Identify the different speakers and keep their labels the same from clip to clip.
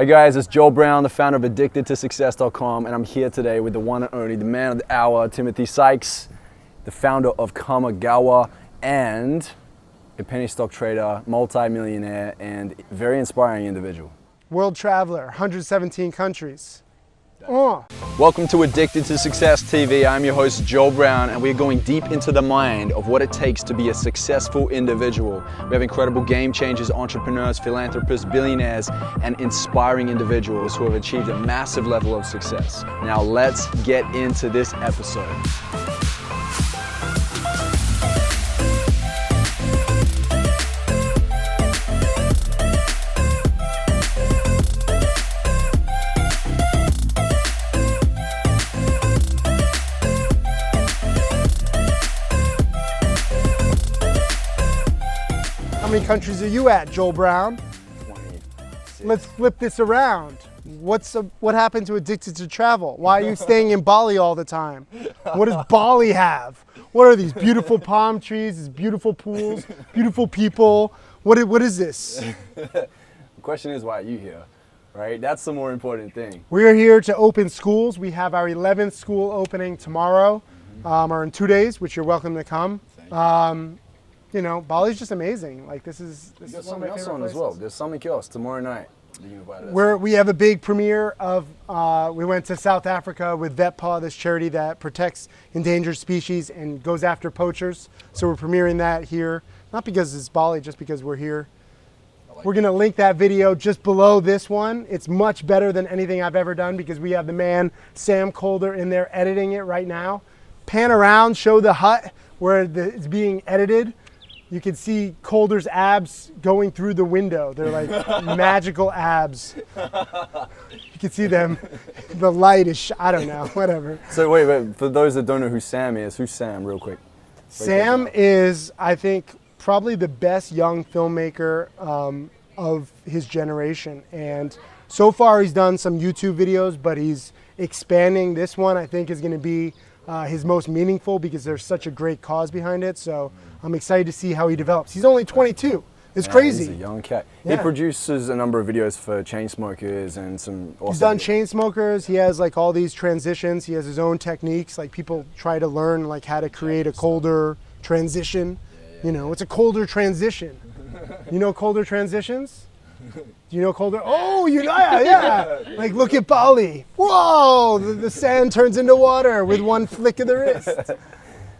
Speaker 1: Hey guys, it's Joel Brown, the founder of AddictedToSuccess.com, and I'm here today with the one and only, the man of the hour, Timothy Sykes, the founder of Kamagawa and a penny stock trader, multi-millionaire, and very inspiring individual.
Speaker 2: World traveler, 117 countries.
Speaker 1: Welcome to Addicted to Success TV. I'm your host, Joel Brown, and we're going deep into the mind of what it takes to be a successful individual. We have incredible game changers, entrepreneurs, philanthropists, billionaires, and inspiring individuals who have achieved a massive level of success. Now let's get into this episode.
Speaker 2: How many countries are you at, Joel Brown?
Speaker 1: 26.
Speaker 2: Let's flip this around. What happened to Addicted to Travel? Why are you staying in Bali all the time? What does Bali have? What are these beautiful palm trees, these beautiful pools, beautiful people? What is this?
Speaker 1: The question is, why are you here? Right? That's the more important thing.
Speaker 2: We're here to open schools. We have our 11th school opening tomorrow, or in 2 days, which you're welcome to come. You know, Bali's just amazing. Like this is one of my
Speaker 1: something else
Speaker 2: favorite
Speaker 1: on
Speaker 2: places.
Speaker 1: as well. There's something else tomorrow night that you invited us.
Speaker 2: We have a big premiere of, we went to South Africa with VetPaw, this charity that protects endangered species and goes after poachers. So we're premiering that here, not because it's Bali, just because we're here. We're gonna link that video just below this one. It's much better than anything I've ever done because we have the man, Sam Calder, in there editing it right now. Pan around, show the hut where it's being edited. You can see Calder's abs going through the window. They're like magical abs. You can see them. The light is, I don't know, whatever.
Speaker 1: So wait, for those that don't know who Sam is, who's Sam real quick?
Speaker 2: Sam is, I think, probably the best young filmmaker of his generation. And so far he's done some YouTube videos, but he's expanding. This one I think is gonna be his most meaningful because there's such a great cause behind it. So I'm excited to see how he develops. He's only 22. It's crazy.
Speaker 1: He's a young cat.
Speaker 2: Yeah.
Speaker 1: He produces a number of videos for Chainsmokers and some awesome.
Speaker 2: He's done Chainsmokers. He has like all these transitions. He has his own techniques. Like people try to learn like how to create a colder transition. You know, it's a colder transition. You know colder transitions? Do you know colder? Oh, you know, yeah. Like look at Bali. Whoa, the sand turns into water with one flick of the wrist.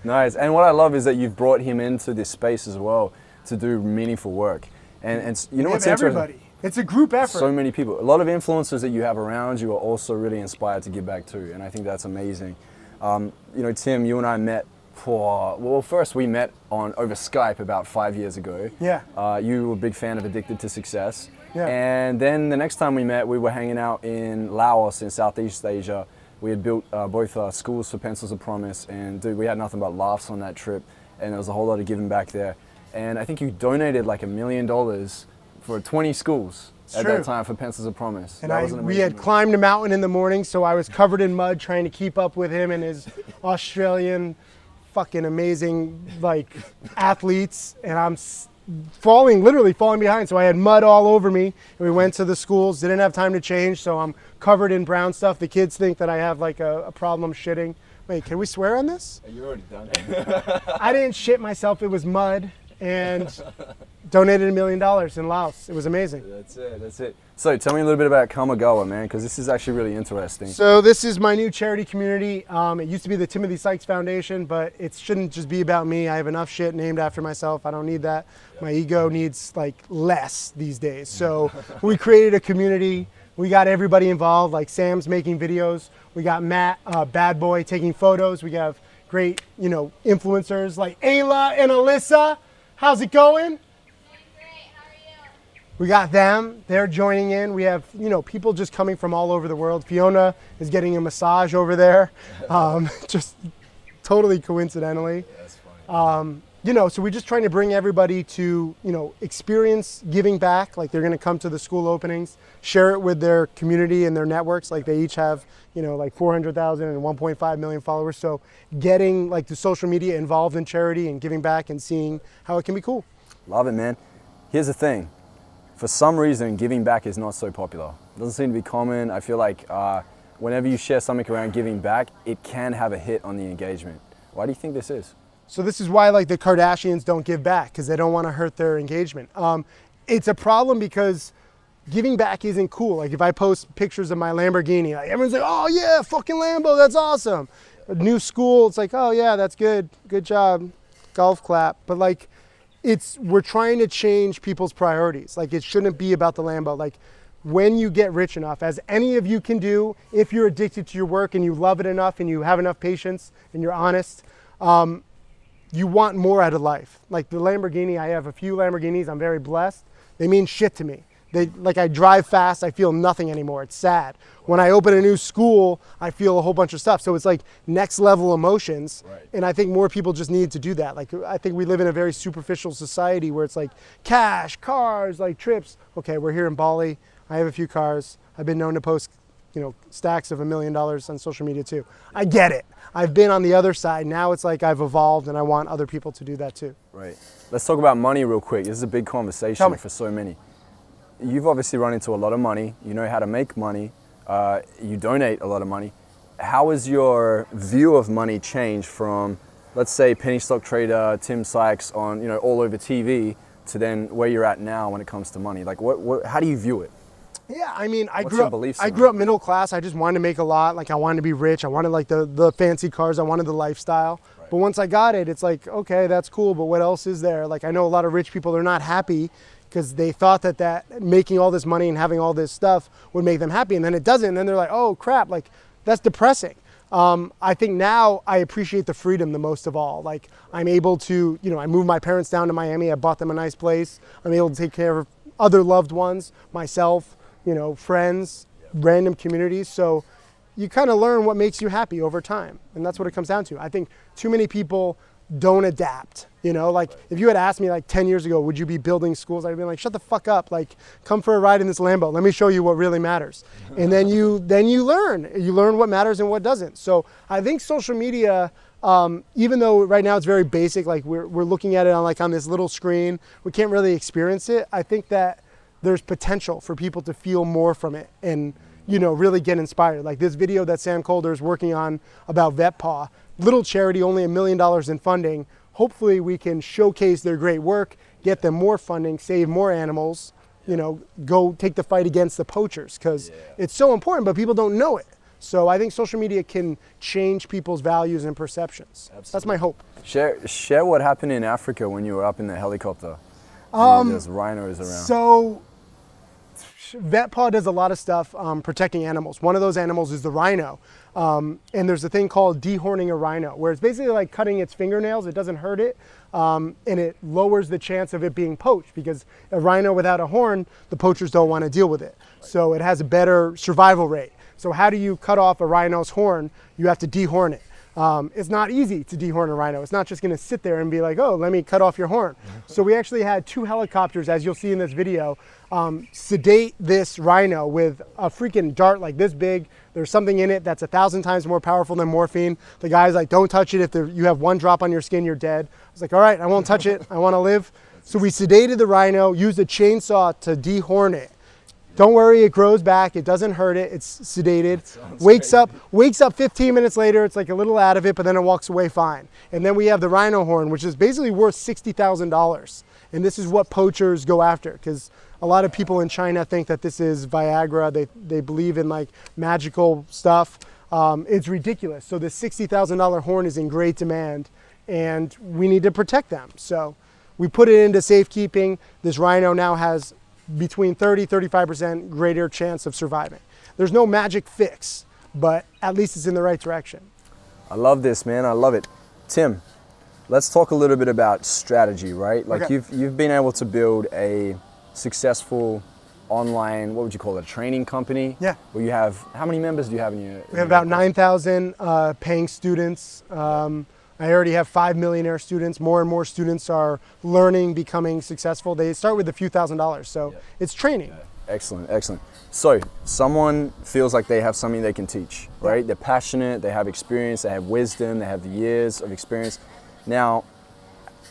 Speaker 1: Nice. And what I love is that you've brought him into this space as well to do meaningful work. And you know what's interesting?
Speaker 2: Everybody. It's a group effort.
Speaker 1: So many people. A lot of influencers that you have around you are also really inspired to give back too. And I think that's amazing. You know, Tim, you and I met first we met over Skype about 5 years ago.
Speaker 2: Yeah.
Speaker 1: You were a big fan of Addicted to Success.
Speaker 2: Yeah.
Speaker 1: And then the next time we met, we were hanging out in Laos in Southeast Asia. We had built both schools for Pencils of Promise, and dude, we had nothing but laughs on that trip, and there was a whole lot of giving back there. And I think you donated like $1 million for 20 schools at that time for Pencils of Promise.
Speaker 2: And we had climbed a mountain in the morning, so I was covered in mud trying to keep up with him and his Australian fucking amazing like athletes, and I'm literally falling behind. So I had mud all over me, and we went to the schools, didn't have time to change, so I'm covered in brown stuff. The kids think that I have like a problem shitting. Wait, can we swear on this?
Speaker 1: You already done it.
Speaker 2: I didn't shit myself, it was mud, and donated $1 million in Laos. It was amazing.
Speaker 1: That's it. So tell me a little bit about Kamagawa, man, because this is actually really interesting.
Speaker 2: So this is my new charity community. It used to be the Timothy Sykes Foundation, but it shouldn't just be about me. I have enough shit named after myself. I don't need that. My ego needs like less these days. So we created a community. We got everybody involved, like Sam's making videos. We got Matt, Bad Boy, taking photos. We have great, you know, influencers like Ayla and Alyssa. How's it going? We got them, they're joining in. We have, you know, people just coming from all over the world. Fiona is getting a massage over there, just totally coincidentally.
Speaker 1: That's funny.
Speaker 2: You know, so we're just trying to bring everybody to, you know, experience giving back. Like they're gonna come to the school openings, share it with their community and their networks. Like they each have, you know, like 400,000 and 1.5 million followers. So getting like the social media involved in charity and giving back and seeing how it can be cool.
Speaker 1: Love it, man. Here's the thing. For some reason, giving back is not so popular. Doesn't seem to be common. I feel like whenever you share something around giving back, it can have a hit on the engagement. Why do you think this is?
Speaker 2: So this is why like the Kardashians don't give back, because they don't want to hurt their engagement. It's a problem because giving back isn't cool. Like if I post pictures of my Lamborghini, like everyone's like, oh yeah, fucking Lambo, that's awesome. A new school, it's like, oh yeah, that's good. Good job. Golf clap. But like we're trying to change people's priorities. Like it shouldn't be about the Lambo. Like when you get rich enough, as any of you can do, if you're addicted to your work and you love it enough and you have enough patience and you're honest, you want more out of life. Like the Lamborghini, I have a few Lamborghinis, I'm very blessed. They mean shit to me. Like I drive fast, I feel nothing anymore. It's sad. When I open a new school, I feel a whole bunch of stuff. So it's like next level emotions. Right. And I think more people just need to do that. Like I think we live in a very superficial society where it's like cash, cars, like trips. Okay, we're here in Bali. I have a few cars. I've been known to post, stacks of $1 million on social media too. I get it. I've been on the other side. Now it's like I've evolved and I want other people to do that too.
Speaker 1: Right. Let's talk about money real quick. This is a big conversation for so many. You've obviously run into a lot of money. You know how to make money. You donate a lot of money. How has your view of money changed from, let's say, penny stock trader Tim Sykes on, all over TV to then where you're at now when it comes to money? Like, how do you view it?
Speaker 2: Yeah, I mean, I
Speaker 1: What's
Speaker 2: grew
Speaker 1: your beliefs
Speaker 2: up. I
Speaker 1: in
Speaker 2: grew up middle class. I just wanted to make a lot. Like I wanted to be rich. I wanted like the fancy cars. I wanted the lifestyle. Right. But once I got it, it's like, okay, that's cool. But what else is there? Like I know a lot of rich people, they're not happy because they thought that making all this money and having all this stuff would make them happy, and then it doesn't. And then they're like, oh crap, like that's depressing. I think now I appreciate the freedom the most of all. Like I'm able to, I moved my parents down to Miami. I bought them a nice place. I'm able to take care of other loved ones, myself, friends, random communities. So you kind of learn what makes you happy over time. And that's what it comes down to. I think too many people don't adapt. Like if you had asked me like 10 years ago, would you be building schools? I'd be like, shut the fuck up. Like come for a ride in this Lambo. Let me show you what really matters. And then you learn what matters and what doesn't. So I think social media, even though right now it's very basic, like we're looking at it on this little screen, we can't really experience it. I think that there's potential for people to feel more from it and, really get inspired. Like this video that Sam Calder is working on about VetPaw, little charity, only $1 million in funding. Hopefully we can showcase their great work, get them more funding, save more animals, go take the fight against the poachers because it's so important, but people don't know it. So I think social media can change people's values and perceptions. Absolutely. That's my hope.
Speaker 1: Share what happened in Africa when you were up in the helicopter. There's rhinos around.
Speaker 2: So VetPaw does a lot of stuff protecting animals. One of those animals is the rhino. And there's a thing called dehorning a rhino, where it's basically like cutting its fingernails. It doesn't hurt it, and it lowers the chance of it being poached, because a rhino without a horn, the poachers don't want to deal with it. So it has a better survival rate. So how do you cut off a rhino's horn? You have to dehorn it. It's not easy to dehorn a rhino. It's not just going to sit there and be like, oh, let me cut off your horn. So we actually had 2 helicopters, as you'll see in this video, sedate this rhino with a freaking dart like this big. There's something in it that's 1,000 times more powerful than morphine. The guy's like, don't touch it. If you have 1 drop on your skin, you're dead. I was like, all right, I won't touch it. I want to live. So we sedated the rhino, used a chainsaw to dehorn it. Don't worry, it grows back. It doesn't hurt it. It's sedated. Wakes up 15 minutes later. It's like a little out of it, but then it walks away fine. And then we have the rhino horn, which is basically worth $60,000. And this is what poachers go after, because a lot of people in China think that this is Viagra. They believe in like magical stuff. It's ridiculous. So the $60,000 horn is in great demand, and we need to protect them. So we put it into safekeeping. This rhino now has between 30-35% greater chance of surviving. There's no magic fix, but at least it's in the right direction.
Speaker 1: I love this, man. I love it. Tim, let's talk a little bit about strategy, right? Like okay. You've been able to build a successul online, what would you call it, a training company?
Speaker 2: Yeah.
Speaker 1: Where you have, how many members do you have in your?
Speaker 2: We have about 9,000 paying students. I already have 5 millionaire students. More and more students are learning, becoming successful. They start with a few $1,000s, so it's training.
Speaker 1: Excellent, excellent. So someone feels like they have something they can teach, right? They're passionate, they have experience, they have wisdom, they have the years of experience. Now,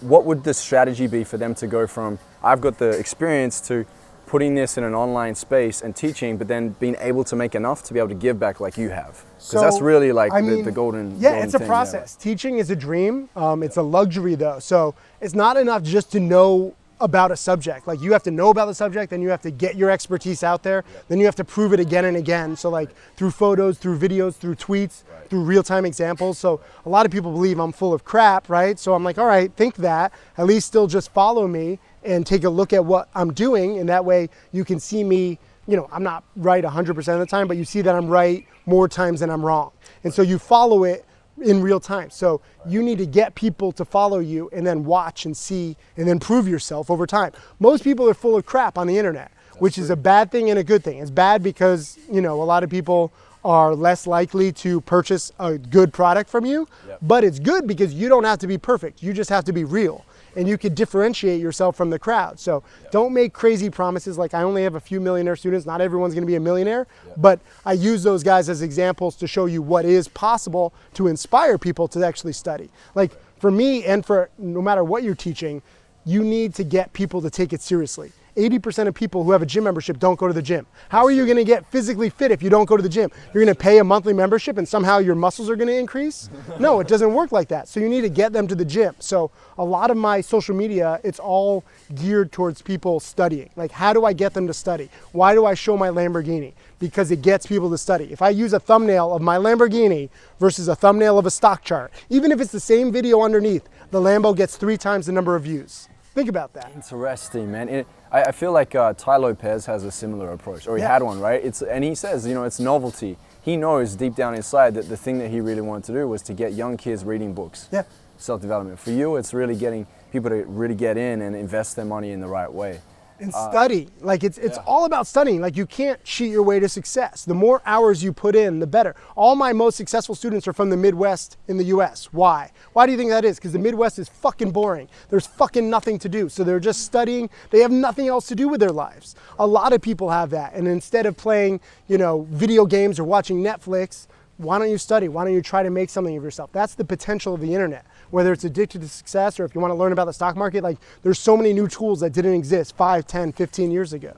Speaker 1: what would the strategy be for them to go from, I've got the experience, to putting this in an online space and teaching, but then being able to make enough to be able to give back like you have. Because that's really like the golden
Speaker 2: it's a
Speaker 1: thing,
Speaker 2: process. Teaching is a dream. It's a luxury though. So it's not enough just to know about a subject. Like you have to know about the subject, then you have to get your expertise out there, then you have to prove it again and again. So like through photos, through videos, through tweets, through real-time examples. So a lot of people believe I'm full of crap, right? So I'm like, all right, think that, at least still just follow me and take a look at what I'm doing. And that way you can see me, you know, I'm not right 100% of the time, but you see that I'm right more times than I'm wrong. And so you follow it in real time. So you need to get people to follow you and then watch and see and then prove yourself over time. Most people are full of crap on the internet, which is a bad thing and a good thing. It's bad because, you know, a lot of people are less likely to purchase a good product from you, but it's good because you don't have to be perfect. You just have to be real. And you could differentiate yourself from the crowd. So don't make crazy promises like I only have a few millionaire students. Not everyone's going to be a millionaire, but I use those guys as examples to show you what is possible to inspire people to actually study. Like for me and for no matter what you're teaching, you need to get people to take it seriously. 80% of people who have a gym membership don't go to the gym. How are you going to get physically fit if you don't go to the gym? You're going to pay a monthly membership and somehow your muscles are going to increase? No, it doesn't work like that. So you need to get them to the gym. So a lot of my social media, it's all geared towards people studying. Like, how do I get them to study? Why do I show my Lamborghini? Because it gets people to study. If I use a thumbnail of my Lamborghini versus a thumbnail of a stock chart, even if it's the same video underneath, the Lambo gets 3 times the number of views. Think about that.
Speaker 1: Interesting, man. I feel like Ty Lopez has a similar approach, or he had one, right? And he says, you know, it's novelty. He knows deep down inside that the thing that he really wanted to do was to get young kids reading books, self-development. For you, it's really getting people to really get in and invest their money in the right way.
Speaker 2: And study. Like it's all about studying. Like you can't cheat your way to success. The more hours you put in, the better. All my most successful students are from the Midwest in the US. Why? Why do you think that is? Because the Midwest is fucking boring. There's fucking nothing to do. So they're just studying. They have nothing else to do with their lives. A lot of people have that. And instead of playing, you know, video games or watching Netflix, why don't you study? Why don't you try to make something of yourself? That's the potential of the internet. Whether it's addicted to success or if you want to learn about the stock market, like there's so many new tools that didn't exist 5, 10, 15 years ago.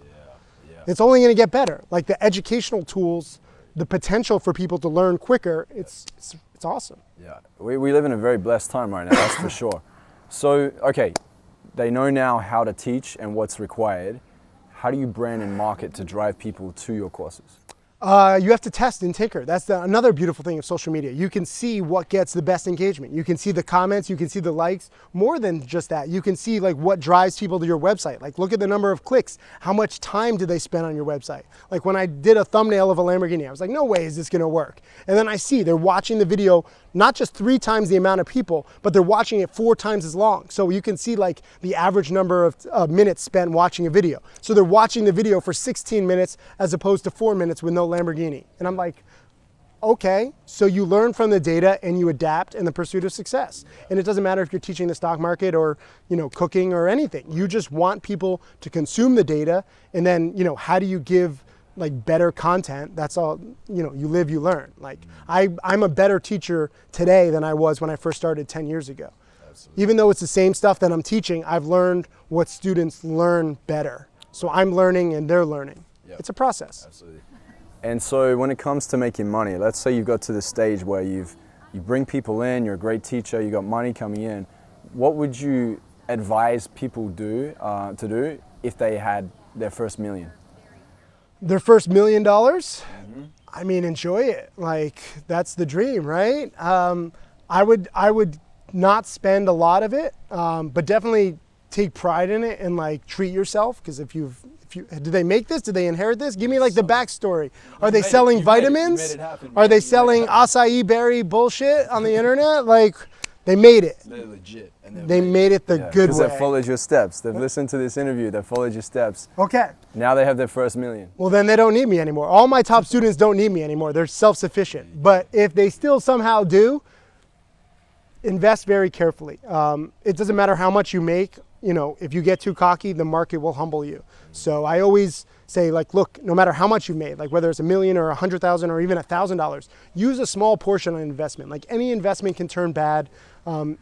Speaker 2: It's only going to get better. Like the educational tools, the potential for people to learn quicker, it's awesome.
Speaker 1: Yeah, we live in a very blessed time right now, that's for sure. So, okay, they know now how to teach and what's required. How do you brand and market to drive people to your courses?
Speaker 2: You have to test and tinker. That's another beautiful thing of social media. You can see what gets the best engagement. You can see the comments, you can see the likes. More than just that, you can see like what drives people to your website. Like look at the number of clicks. How much time did they spend on your website? Like when I did a thumbnail of a Lamborghini, I was like, no way is this gonna work. And then I see they're watching the video not just 3 times the amount of people, but they're watching it 4 times as long. So you can see like the average number of minutes spent watching a video. So they're watching the video for 16 minutes as opposed to 4 minutes with no Lamborghini. And I'm like, okay, so you learn from the data and you adapt in the pursuit of success. And it doesn't matter if you're teaching the stock market or, you know, cooking or anything. You just want people to consume the data, and then, you know, how do you give like better content? That's all, you know, you live, you learn. Like I'm a better teacher today than I was when I first started 10 years ago. Absolutely. Even though it's the same stuff that I'm teaching, I've learned what students learn better. So I'm learning and they're learning. Yep. It's a process.
Speaker 1: Absolutely. And so when it comes to making money, let's say you've got to the stage where you bring people in, you're a great teacher, you got money coming in. What would you advise people to do if they had their first million?
Speaker 2: Their first $1 million? Mm-hmm. I mean, enjoy it. Like that's the dream, right? I would not spend a lot of it, but definitely take pride in it and like treat yourself. Because did they make this? Did they inherit this? Give me like the backstory. Are they selling vitamins? Are they selling acai berry bullshit on the internet? Like they made it.
Speaker 3: They're legit. And
Speaker 2: they made it the good way.
Speaker 1: Because they followed your steps. They've listened to this interview. They followed your steps.
Speaker 2: Okay.
Speaker 1: Now they have their first million.
Speaker 2: Well, then they don't need me anymore. All my top students don't need me anymore. They're self-sufficient. But if they still somehow do, invest very carefully. It doesn't matter how much you make. You know, if you get too cocky, the market will humble you. So I always say, like, look, no matter how much you made, like whether it's $1 million or $100,000 or even $1,000, use a small portion on investment. Like any investment can turn bad.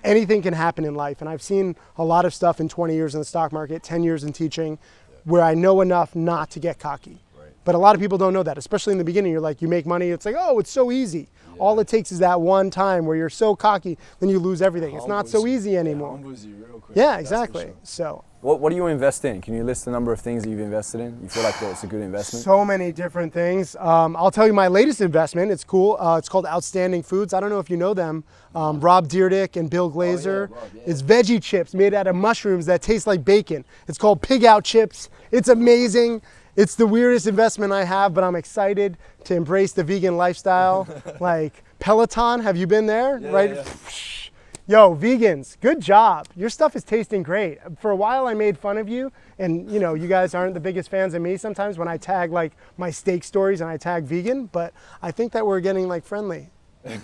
Speaker 2: Anything can happen in life. And I've seen a lot of stuff in 20 years in the stock market, 10 years in teaching. where I know enough not to get cocky.
Speaker 1: Right.
Speaker 2: But a lot of people don't know that, especially in the beginning. You're like, you make money, it's like, oh, it's so easy. Yeah. All it takes is that one time where you're so cocky, then you lose everything. It's not so easy anymore.
Speaker 1: Humbles you real quick.
Speaker 2: Yeah, exactly.
Speaker 1: Sure.
Speaker 2: So.
Speaker 1: What do you invest in? Can you list the number of things that you've invested in? You feel like that's a good investment?
Speaker 2: So many different things. I'll tell you my latest investment. It's cool. It's called Outstanding Foods. I don't know if you know them. Rob Dyrdek and Bill Glazer.
Speaker 1: Oh, yeah, Rob, yeah.
Speaker 2: It's veggie chips made out of mushrooms that taste like bacon. It's called Pig Out Chips. It's amazing. It's the weirdest investment I have, but I'm excited to embrace the vegan lifestyle. Like Peloton, have you been there?
Speaker 1: Yeah,
Speaker 2: right?
Speaker 1: Yeah.
Speaker 2: Yo, vegans, good job. Your stuff is tasting great. For a while I made fun of you, and you know, you guys aren't the biggest fans of me sometimes when I tag like my steak stories and I tag vegan, but I think that we're getting like friendly.
Speaker 1: That's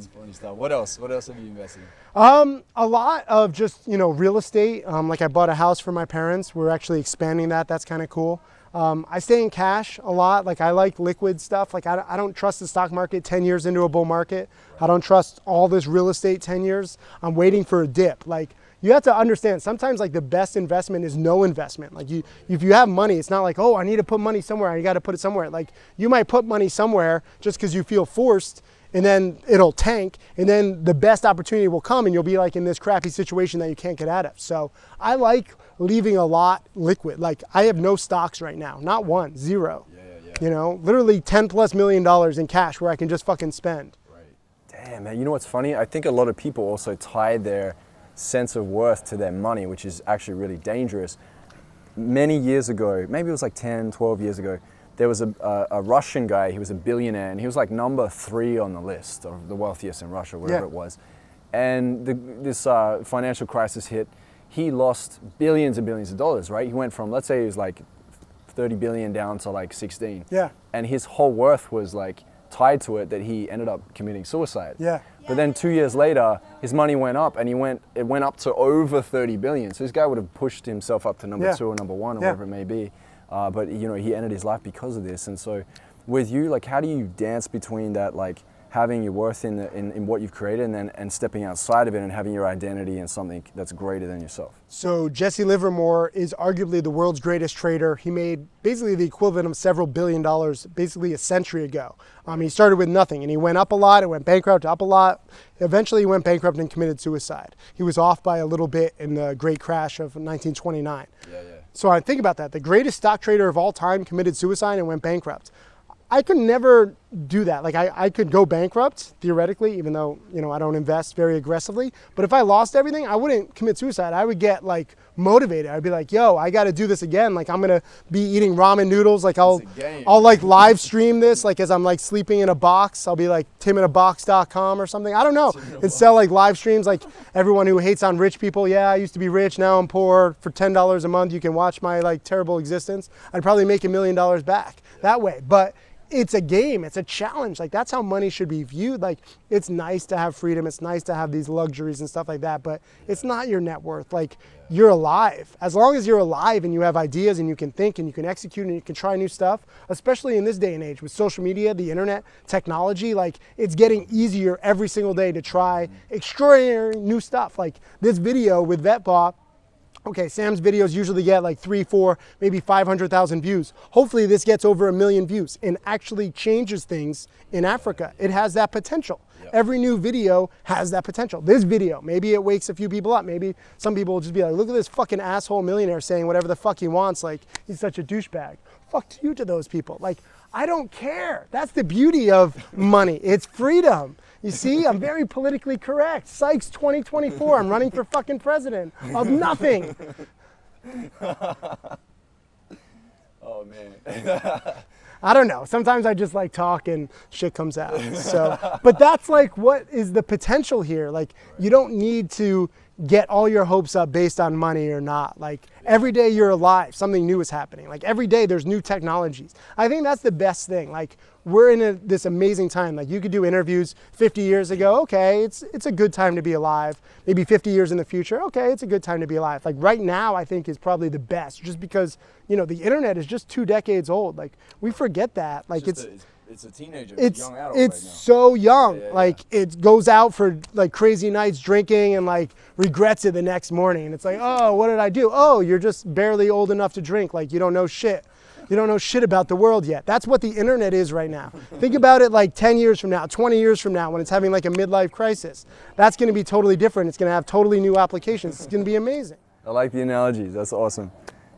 Speaker 1: funny stuff. What else? What else have you invested in?
Speaker 2: A lot of just, you know, real estate. Like I bought a house for my parents. We're actually expanding that. That's kind of cool. I stay in cash a lot. Like I like liquid stuff. Like I don't trust the stock market 10 years into a bull market. I don't trust all this real estate 10 years. I'm waiting for a dip. Like you have to understand sometimes like the best investment is no investment. Like if you have money, it's not like, oh, I need to put money somewhere. You got to put it somewhere. Like you might put money somewhere just because you feel forced, and then it'll tank, and then the best opportunity will come and you'll be like in this crappy situation that you can't get out of. So I like leaving a lot liquid. Like I have no stocks right now, not one, zero.
Speaker 1: Yeah.
Speaker 2: You know, literally $10+ million in cash where I can just fucking spend.
Speaker 1: Right. Damn, man, you know what's funny? I think a lot of people also tie their sense of worth to their money, which is actually really dangerous. Many years ago, maybe it was like 10, 12 years ago, there was a Russian guy. He was a billionaire, and he was like number 3 on the list of the wealthiest in Russia, whatever it was. And this financial crisis hit. He lost billions and billions of dollars, right? He went from, let's say, he was like 30 billion down to like 16.
Speaker 2: Yeah.
Speaker 1: And his whole worth was like tied to it, that he ended up committing suicide.
Speaker 2: Yeah.
Speaker 1: But then 2 years later, his money went up, and it went up to over 30 billion. So this guy would have pushed himself up to number 2 or number 1 or whatever it may be. But you know, he ended his life because of this. And so with you, like, how do you dance between that, like having your worth in what you've created, and stepping outside of it and having your identity in something that's greater than yourself?
Speaker 2: So Jesse Livermore is arguably the world's greatest trader. He made basically the equivalent of several $1 billion basically a century ago. He started with nothing, and he went up a lot, and went bankrupt, up a lot. Eventually he went bankrupt and committed suicide. He was off by a little bit in the great crash of 1929. So I think about that. The greatest stock trader of all time committed suicide and went bankrupt. I could never do that. Like I could go bankrupt theoretically, even though, you know, I don't invest very aggressively. But if I lost everything, I wouldn't commit suicide. I would get like motivated. I'd be like, yo, I got to do this again. Like I'm going to be eating ramen noodles. Like I'll like live stream this. Like as I'm like sleeping in a box, I'll be like timinabox.com or something. I don't know. And sell like live streams. Like everyone who hates on rich people. Yeah, I used to be rich. Now I'm poor. For $10 a month, you can watch my like terrible existence. I'd probably make $1 million back that way. But it's a game, it's a challenge. Like that's how money should be viewed. Like it's nice to have freedom, it's nice to have these luxuries and stuff like that, but it's not your net worth. Like you're alive. As long as you're alive and you have ideas and you can think and you can execute and you can try new stuff, especially in this day and age with social media, the internet, technology, like it's getting easier every single day to try extraordinary new stuff. Like this video with VetPaw. Okay, Sam's videos usually get like 3, 4, maybe 500,000 views. Hopefully this gets over 1 million views and actually changes things in Africa. It has that potential. Every new video has that potential. This video, maybe it wakes a few people up. Maybe some people will just be like, look at this fucking asshole millionaire saying whatever the fuck he wants. Like, he's such a douchebag. Fuck you to those people. Like, I don't care. That's the beauty of money. It's freedom. You see, I'm very politically correct. Sykes 2024, I'm running for fucking president of nothing.
Speaker 1: Oh, man.
Speaker 2: I don't know. Sometimes I just like talk and shit comes out. So, but that's like what is the potential here. Like you don't need to get all your hopes up based on money or not. Like every day you're alive, something new is happening. Like every day there's new technologies. I think that's the best thing. Like we're in this amazing time. Like you could do interviews 50 years ago. Okay, it's a good time to be alive. Maybe 50 years in the future. Okay, it's a good time to be alive. Like right now I think is probably the best just because, you know, the internet is just 2 decades old. Like we forget that. Like
Speaker 1: It's It's a teenager.
Speaker 2: It's
Speaker 1: young adult
Speaker 2: it's
Speaker 1: right now.
Speaker 2: so young.
Speaker 1: Yeah.
Speaker 2: Like it goes out for like crazy nights drinking and like regrets it the next morning. And it's like, oh, what did I do? Oh, you're just barely old enough to drink. Like you don't know shit. You don't know shit about the world yet. That's what the internet is right now. Think about it like 10 years from now, 20 years from now when it's having like a midlife crisis. That's going to be totally different. It's going to have totally new applications. It's going to be amazing.
Speaker 1: I like the analogies. That's awesome.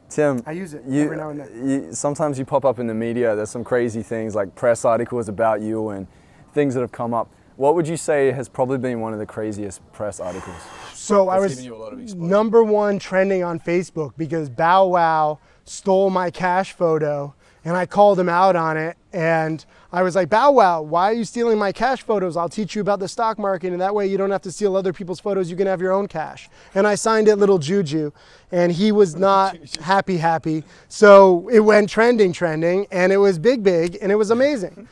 Speaker 1: Tim,
Speaker 2: I use it every now and then.
Speaker 1: Sometimes you pop up in the media. There's some crazy things like press articles about you and things that have come up. What would you say has probably been one of the craziest press articles?
Speaker 2: So I was #1 trending on Facebook because Bow Wow stole my cash photo and I called him out on it. And I was like, Bow Wow, why are you stealing my cash photos? I'll teach you about the stock market and that way you don't have to steal other people's photos. You can have your own cash. And I signed it Little Juju and he was not happy. So it went trending and it was big and it was amazing.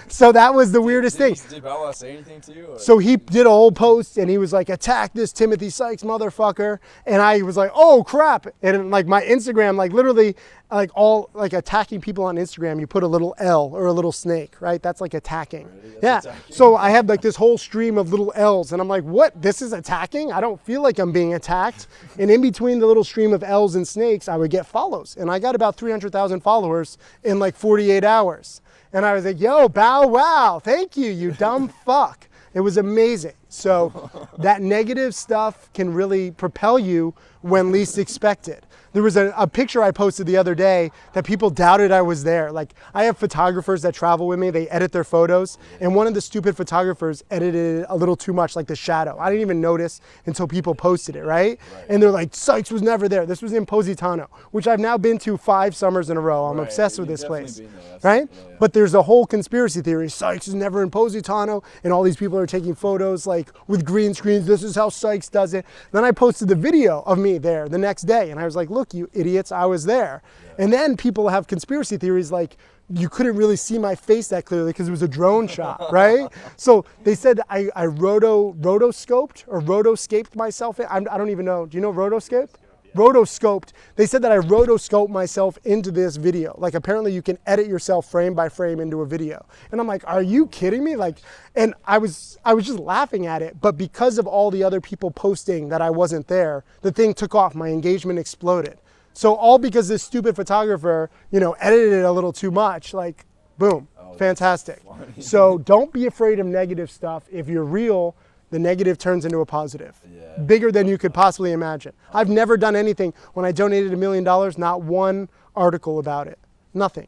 Speaker 2: So that was the weirdest thing.
Speaker 1: Did Bow Wow say anything to you? Or?
Speaker 2: So he did a whole post and he was like, attack this Timothy Sykes motherfucker. And I was like, oh crap. And like my Instagram, like literally like all like attacking people on Instagram, you put a little L or a little snake, right? That's like attacking.
Speaker 1: Really?
Speaker 2: That's attacking. So I had like this whole stream of little L's and I'm like, what? This is attacking? I don't feel like I'm being attacked. And in between the little stream of L's and snakes, I would get follows. And I got about 300,000 followers in like 48 hours. And I was like, yo, Bow Wow, thank you, you dumb fuck. It was amazing. So that negative stuff can really propel you when least expected. There was a picture I posted the other day that people doubted I was there. Like I have photographers that travel with me, they edit their photos, and one of the stupid photographers edited it a little too much, like the shadow. I didn't even notice until people posted it, right? And they're like, Sykes was never there. This was in Positano, which I've now been to 5 summers in a row. I'm obsessed with this place, right? But there's a whole conspiracy theory. Sykes is never in Positano, and all these people are taking photos like with green screens. This is how Sykes does it. Then I posted the video of me there the next day, and I was like, look, you idiots, I was there. And then people have conspiracy theories like you couldn't really see my face that clearly because it was a drone shot, right? So they said I rotoscoped or rotoscaped myself. I don't even know. Do you know rotoscape? Rotoscoped. They said that I rotoscoped myself into this video. Like apparently you can edit yourself frame by frame into a video. And I'm like, are you kidding me? Like, and I was just laughing at it. But because of all the other people posting that I wasn't there, the thing took off. My engagement exploded. So all because this stupid photographer, edited it a little too much. Like, boom, fantastic. So don't be afraid of negative stuff. If you're real, the negative turns into a positive. Bigger than you could possibly imagine. I've never done anything. When I donated $1 million, not one article about it. Nothing.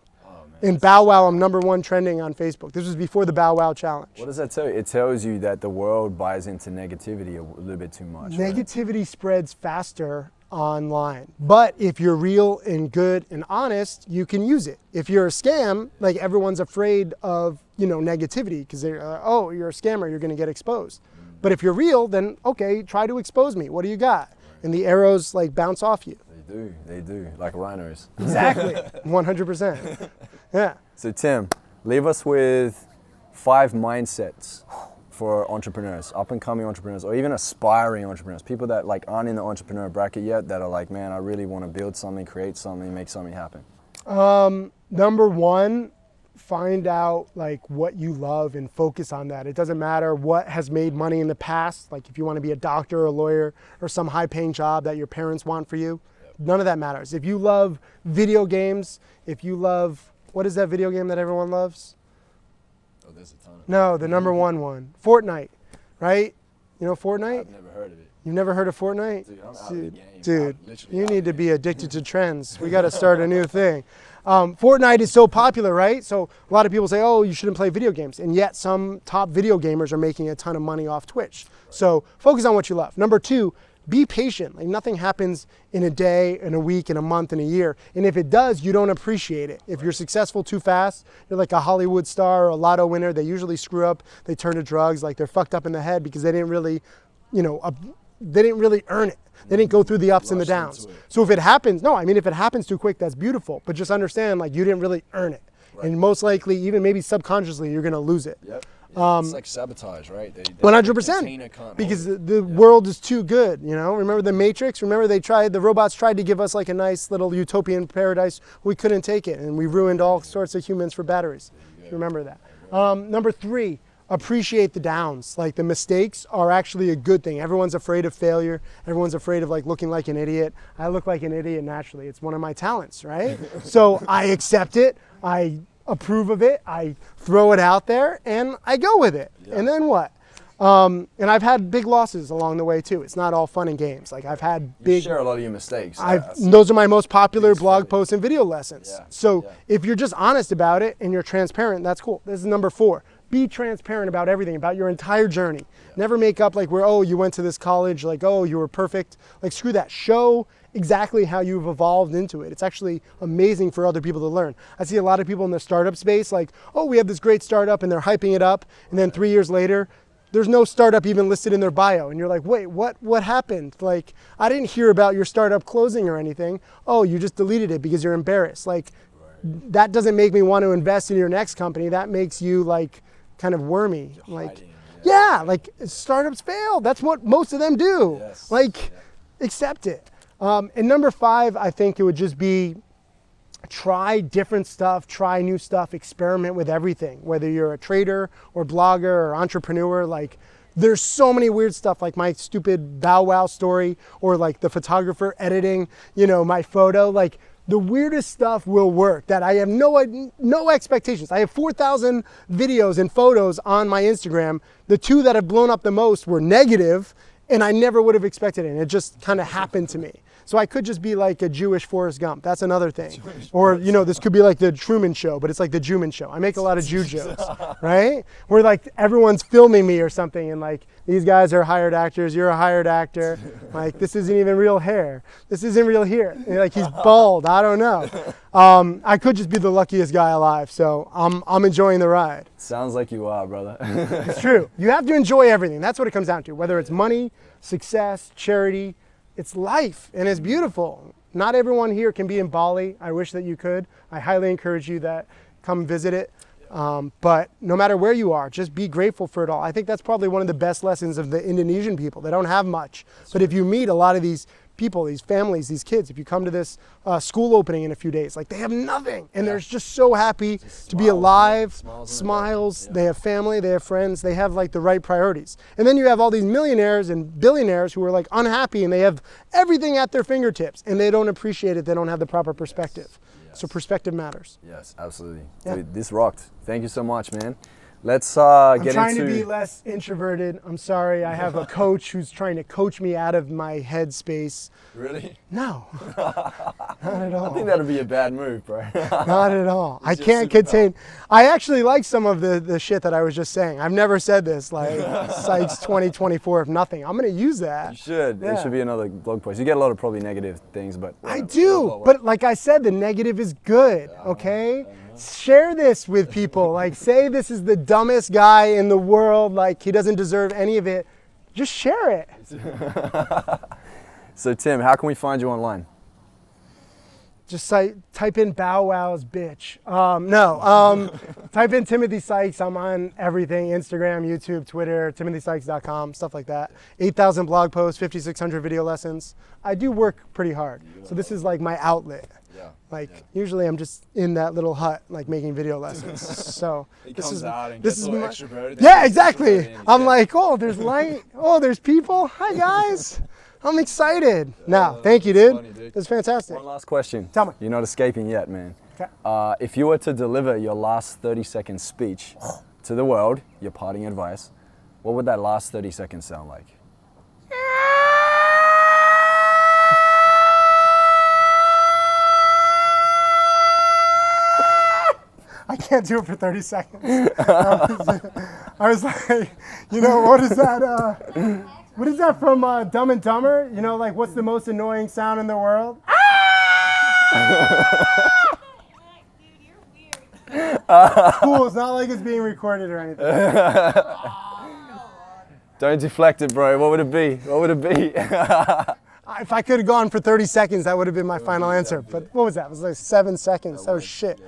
Speaker 2: In Bow Wow, I'm #1 trending on Facebook. This was before the Bow Wow challenge.
Speaker 1: What does that tell you? It tells you that the world buys into negativity a little bit too much.
Speaker 2: Negativity spreads faster online. But if you're real and good and honest, you can use it. If you're a scam, like everyone's afraid of, negativity because they're, oh, you're a scammer, you're going to get exposed. But if you're real, then okay, try to expose me. What do you got? And the arrows like bounce off you.
Speaker 1: They do, like rhinos.
Speaker 2: Exactly, 100%. Yeah.
Speaker 1: So Tim, leave us with 5 mindsets for entrepreneurs, up and coming entrepreneurs, or even aspiring entrepreneurs, people that like aren't in the entrepreneur bracket yet, that are like, man, I really want to build something, create something, make something happen.
Speaker 2: #1, find out like what you love and focus on that. It doesn't matter what has made money in the past. Like if you want to be a doctor or a lawyer or some high paying job that your parents want for you, none of that matters. If you love video games, if you love, what is that video game that everyone loves?
Speaker 1: Oh, there's a ton of
Speaker 2: No, the #1 one, Fortnite, right? You know Fortnite?
Speaker 1: I've never heard of it.
Speaker 2: You've never heard of Fortnite?
Speaker 1: Dude, I'm out of the game.
Speaker 2: Dude, you need to be addicted to trends. We got to start a new thing. Fortnite is so popular, right? So a lot of people say, oh, you shouldn't play video games. And yet some top video gamers are making a ton of money off Twitch. So focus on what you love. #2, be patient. Like nothing happens in a day, in a week, in a month, in a year. And if it does, you don't appreciate it. If you're successful too fast, you're like a Hollywood star or a lotto winner. They usually screw up. They turn to drugs. Like they're fucked up in the head because they didn't really, they didn't really earn it. They didn't go through the ups and the downs. So if it happens, if it happens too quick, that's beautiful. But just understand, like you didn't really earn it. Right. And most likely, even maybe subconsciously, you're gonna lose it.
Speaker 1: Yep. It's like sabotage, right?
Speaker 2: 100%. Because the world is too good, you know? Remember the Matrix? Remember the robots tried to give us like a nice little utopian paradise. We couldn't take it, and we ruined all sorts of humans for batteries. Remember that. Number 3, appreciate the downs. Like the mistakes are actually a good thing. Everyone's afraid of failure. Everyone's afraid of like looking like an idiot. I look like an idiot naturally. It's one of my talents, right? So I accept it. I approve of it. I throw it out there and I go with it. Yeah. And then what? And I've had big losses along the way too. It's not all fun and games. Like I've had big.
Speaker 1: You share a lot of your mistakes.
Speaker 2: Those are my most popular blog posts and video lessons. Yeah. So if you're just honest about it and you're transparent, that's cool. This is number 4. Be transparent about everything, about your entire journey. Yeah. Never make up like oh, you went to this college, like, oh, you were perfect. Like, screw that. Show exactly how you've evolved into it. It's actually amazing for other people to learn. I see a lot of people in the startup space like, oh, we have this great startup, and they're hyping it up, and then 3 years later, there's no startup even listed in their bio. And you're like, wait, what happened? Like, I didn't hear about your startup closing or anything. Oh, you just deleted it because you're embarrassed. Like, that doesn't make me want to invest in your next company. That makes you like kind of wormy. Like, like startups fail. That's what most of them do. Yes. Like, accept it. And number 5, I think it would just be try different stuff, try new stuff, experiment with everything. Whether you're a trader or blogger or entrepreneur, like there's so many weird stuff, like my stupid Bow Wow story, or like the photographer editing, you know, my photo. Like, the weirdest stuff will work that I have no expectations. I have 4,000 videos and photos on my Instagram. The 2 that have blown up the most were negative, and I never would have expected it. And it just kind of happened to me. So I could just be like a Jewish Forrest Gump. That's another thing. Or, you know, this could be like the Truman Show, but it's like the Juman Show. I make a lot of Jew jokes, right? Where like everyone's filming me or something, and like, these guys are hired actors, you're a hired actor. Like, this isn't even real hair. This isn't real hair. And like, he's bald, I don't know. I could just be the luckiest guy alive, so I'm enjoying the ride.
Speaker 1: Sounds like you are, brother.
Speaker 2: It's true. You have to enjoy everything. That's what it comes down to. Whether it's money, success, charity, it's life, and it's beautiful. Not everyone here can be in Bali. I wish that you could. I highly encourage you that come visit it. But no matter where you are, just be grateful for it all. I think that's probably one of the best lessons of the Indonesian people. They don't have much. But if you meet a lot of these people, these families, these kids, if you come to this school opening in a few days, like they have nothing. And they're just so happy to be alive, smiles. They have family, they have friends, they have like the right priorities. And then you have all these millionaires and billionaires who are like unhappy, and they have everything at their fingertips, and they don't appreciate it. They don't have the proper perspective. So perspective matters.
Speaker 1: Yes, absolutely. Yeah. Dude, this rocked. Thank you so much, man. Let's get into...
Speaker 2: I'm trying to be less introverted. I'm sorry. I have a coach who's trying to coach me out of my head space.
Speaker 1: Really?
Speaker 2: No. Not at all.
Speaker 1: I think that'd be a bad move, bro.
Speaker 2: Not at all. I can't contain... I actually like some of the shit that I was just saying. I've never said this, like Sykes 2024 if nothing. I'm going to use that.
Speaker 1: You should. Yeah. It should be another blog post. You get a lot of probably negative things, but...
Speaker 2: I do. But like I said, the negative is good, okay? Share this with people. Like, say this is the dumbest guy in the world. Like, he doesn't deserve any of it. Just share it.
Speaker 1: So, Tim, how can we find you online?
Speaker 2: Just type in Bow Wow's bitch. Type in Timothy Sykes. I'm on everything: Instagram, YouTube, Twitter, timothysykes.com, stuff like that. 8,000 blog posts, 5,600 video lessons. I do work pretty hard. So this is like my outlet. Usually I'm just in that little hut, like making video lessons. So
Speaker 1: this is my extroverted.
Speaker 2: Yeah, exactly. I'm like, oh, there's light. Oh, there's people. Hi guys. I'm excited. Now, thank you, dude. It's fantastic.
Speaker 1: One last question.
Speaker 2: Tell me.
Speaker 1: You're not escaping yet, man.
Speaker 2: Okay.
Speaker 1: If you were to deliver your last 30-second speech to the world, your parting advice, what would that last 30 seconds sound like?
Speaker 2: I can't do it for 30 seconds. I was like, you know, what is that? What is that from Dumb and Dumber? You know, like, what's the most annoying sound in the world? It's cool. It's not like it's being recorded or anything.
Speaker 1: Don't deflect it, bro. What would it be? What would it be?
Speaker 2: If I could have gone for 30 seconds, that would have been my final answer. But what was that? It was like 7 seconds. That was shit.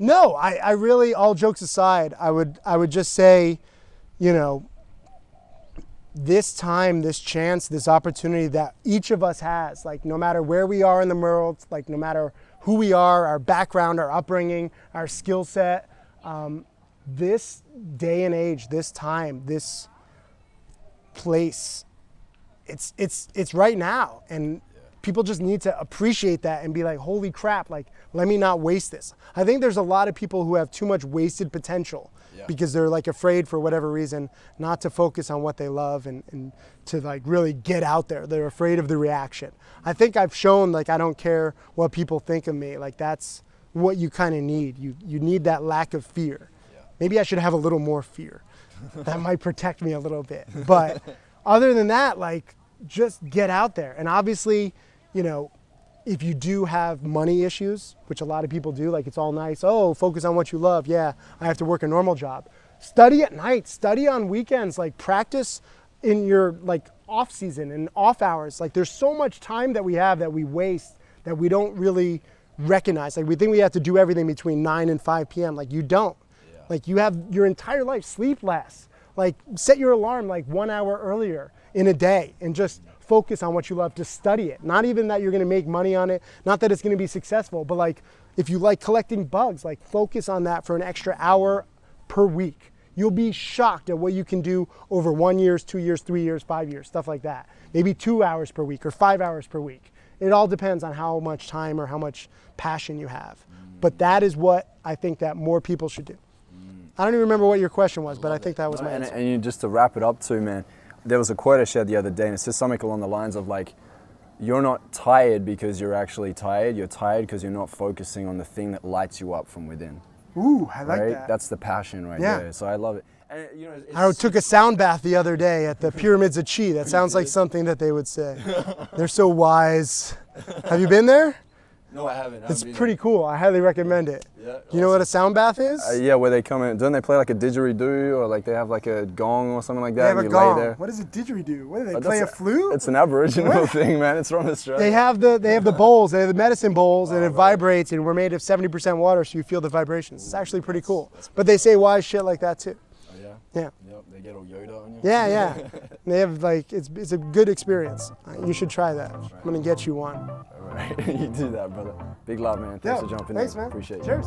Speaker 2: No, I really, all jokes aside, I would just say, you know, this time, this chance, this opportunity that each of us has, like no matter where we are in the world, like no matter who we are, our background, our upbringing, our skill set, this day and age, this time, this place, it's right now. And people just need to appreciate that and be like, holy crap, like, let me not waste this. I think there's a lot of people who have too much wasted potential because they're like afraid for whatever reason not to focus on what they love and to like really get out there. They're afraid of the reaction. I think I've shown like I don't care what people think of me. Like that's what you kind of need. You need that lack of fear. Maybe I should have a little more fear. That might protect me a little bit. But other than that, like just get out there. And obviously, you know, if you do have money issues, which a lot of people do, like it's all nice, oh, focus on what you love. Yeah, I have to work a normal job. Study at night, study on weekends, like practice in your like off season and off hours. Like there's so much time that we have that we waste that we don't really recognize. Like we think we have to do everything between 9 and 5 p.m. Like you don't. Like you have your entire life, sleep less. Like set your alarm like 1 hour earlier in a day and just focus on what you love, to study it. Not even that you're gonna make money on it, not that it's gonna be successful, but like if you like collecting bugs, like focus on that for an extra hour per week. You'll be shocked at what you can do over 1 year, 2 years, 3 years, 5 years, stuff like that. Maybe 2 hours per week or 5 hours per week. It all depends on how much time or how much passion you have. But that is what I think that more people should do. I don't even remember what your question was, but I think that was my answer.
Speaker 1: And just to wrap it up too, man, there was a quote I shared the other day, and it says something along the lines of like, you're not tired because you're actually tired, you're tired because you're not focusing on the thing that lights you up from within.
Speaker 2: Ooh, I like that.
Speaker 1: That's the passion right there, so I love it. And, you know,
Speaker 2: I took a sound bath the other day at the Pyramids of Chi. That sounds like something that they would say. They're so wise. Have you been there?
Speaker 1: No, I haven't.
Speaker 2: It's pretty cool. I highly recommend it.
Speaker 1: Yeah,
Speaker 2: you know what a sound bath is?
Speaker 1: Yeah, where they come in. Don't they play like a didgeridoo or like they have like a gong or something like that?
Speaker 2: They have
Speaker 1: and
Speaker 2: a
Speaker 1: you
Speaker 2: gong.
Speaker 1: lay there?
Speaker 2: What is a didgeridoo? What do they play? A flute?
Speaker 1: It's an Aboriginal thing, man. It's from Australia.
Speaker 2: They have the bowls. They have the medicine bowls, and it vibrates. And we're made of 70% water, so you feel the vibrations. It's actually pretty cool. But they say wise shit like that too.
Speaker 1: Oh yeah.
Speaker 2: Yeah.
Speaker 1: Yep. They get all Yoda on you.
Speaker 2: Yeah, yeah. They have like it's a good experience. You should try that. I'm gonna get you one.
Speaker 1: All right, you do that, brother. Big love, man. Thanks for jumping in.
Speaker 2: Thanks, man.
Speaker 1: Appreciate you.
Speaker 2: Cheers.